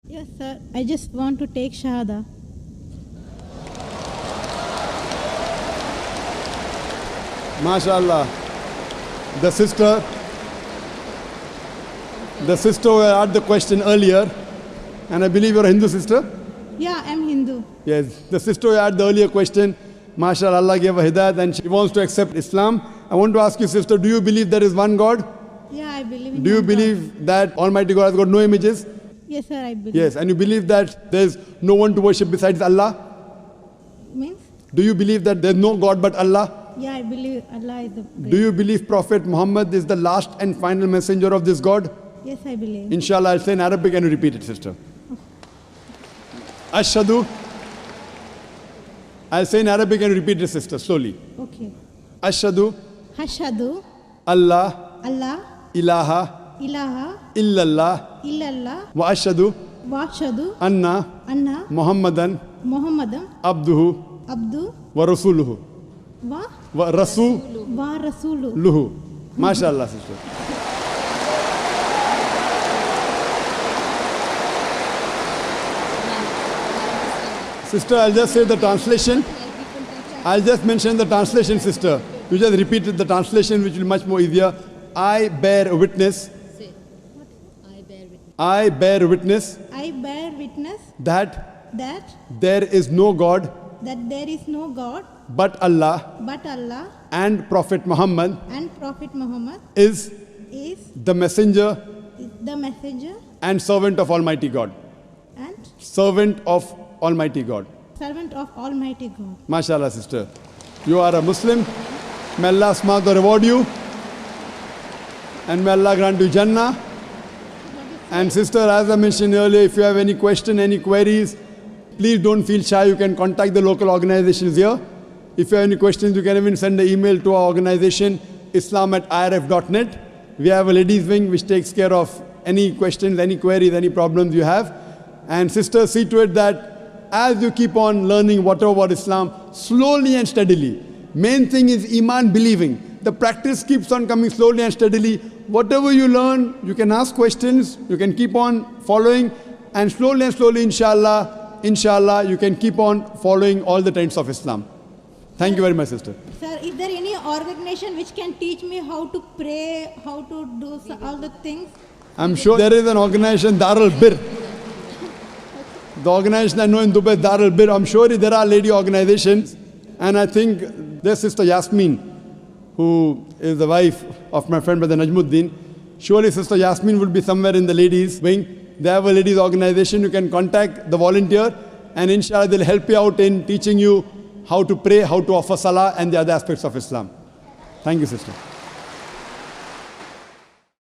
Yes, sir. I just want to take Shahada. MashaAllah. The sister who had the question earlier, and I believe you're a Hindu sister? Yeah, I'm Hindu. Yes, the sister who had the earlier question, MashaAllah, Allah gave her Hadeeth and she wants to accept Islam. I want to ask you, sister, do you believe there is one God? Yeah, I believe in Do you one believe God. that Almighty God has got no images? Yes, sir, I believe. Yes, and you believe that there's no one to worship besides Allah? Means? Do you believe that there's no God but Allah? Yeah, I believe Allah is the great. Do you believe Prophet Muhammad is the last and final messenger of this God? Yes, I believe. Inshallah, I'll say in Arabic and you repeat it, sister. Ashhadu. I'll say in Arabic and you repeat it, sister, slowly. Okay. Ashhadu. Hashadu. Allah. Allah. Ilaha. Ilaha. Illallah. Illallah. Wa ashhadu. Washadu. Anna. Anna. Muhammadan. Muhammadam. Abduhu. Abdu. Wa rasuluhu. Wa. Wa rasuluhu. Wa Rasulu. MashaAllah, sister. Sister, I'll just say the translation. I'll just mention the translation, sister. You just repeated the translation, which will be much more easier. I bear witness. I bear witness. I bear witness That that there is no God there is no God but Allah, but Allah, and Prophet Muhammad and Prophet Muhammad is is the messenger the messenger and servant of Almighty God. and Servant of Almighty God. servant of Almighty God. MashaAllah, sister. You are a Muslim. May Allah smart or reward you. And may Allah grant you Jannah. And sister, as I mentioned earlier, if you have any question, any queries, please don't feel shy. You can contact the local organizations here. If you have any questions, you can even send an email to our organization, islam@irf.net. We have a ladies wing which takes care of any questions, any queries, any problems you have. And sister, see to it that as you keep on learning whatever about Islam, slowly and steadily. Main thing is Iman, believing. The practice keeps on coming slowly and steadily. Whatever you learn, you can ask questions, you can keep on following, and slowly, inshallah, you can keep on following all the tenets of Islam. Thank you very much, sister. Sir, is there any organization which can teach me how to pray, how to do all the things? I'm sure there is an organization, Darul Bir. The organization I know in Dubai, Darul Bir. I'm sure there are lady organizations. And I think there's Sister Yasmin, who is the wife of my friend Brother Najmuddin. Surely Sister Yasmin would be somewhere in the ladies wing. They have a ladies organization. You can contact the volunteer and inshallah they'll help you out in teaching you how to pray, how to offer salah and the other aspects of Islam. Thank you, sister.